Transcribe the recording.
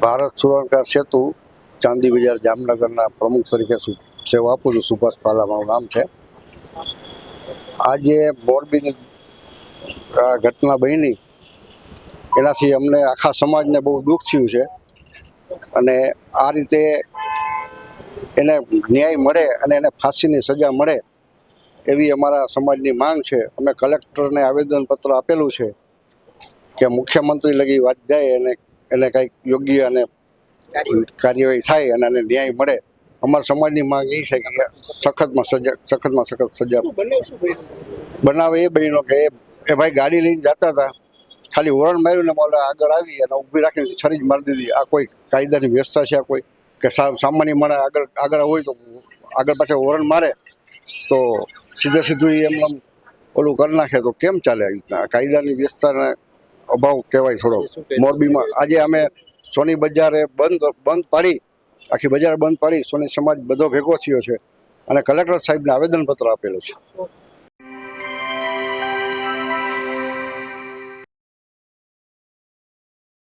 ભારત સુરણકાર સેતુ ચાંદી બજાર જામનગરના પ્રમુખ તરીકે સેવા આપું છું. સુભાષ પાલા મારું નામ છે. આજે મોરબીની ઘટના બની એનાથી અમને આખા સમાજને બહુ દુઃખ થયું છે અને આ રીતે એને ન્યાય મળે અને એને ફાંસીની સજા મળે એવી અમારા સમાજની માંગ છે. અમે કલેક્ટરને આવેદનપત્ર આપેલું છે કે મુખ્યમંત્રી લગી વાત જાય અને એને કંઈક યોગ્ય અને કાર્યવાહી થાય અને એને ન્યાય મળે. અમારા સમાજની માંગ એ છે કે સખતમાં સખત સજા. બનાવે એ બન્યો કે એ ભાઈ ગાડી લઈને જતા હતા, ખાલી હોર્ન માર્યું ને મોલા આગળ આવી અને ઊભી રાખીને છરી જ મારી દીધી. આ કોઈ કાયદાની વ્યવસ્થા છે? કોઈ કે સામાન્ય માણસ આગળ હોય તો આગળ પાછળ હોર્ન મારે તો સીધું એમ ઓલું કરી નાખે તો કેમ ચાલે? આવી રીતના કાયદાની વ્યવસ્થાને અભાવ કહેવાય થોડો. મોરબીમાં આજે અમે સોની બજારે બંધ પાડી, આખી બજાર બંધ પાડી સોની સમાજ બધો ભેગો થયો છે અને કલેક્ટર સાહેબને આવેદનપત્ર આપેલું છે.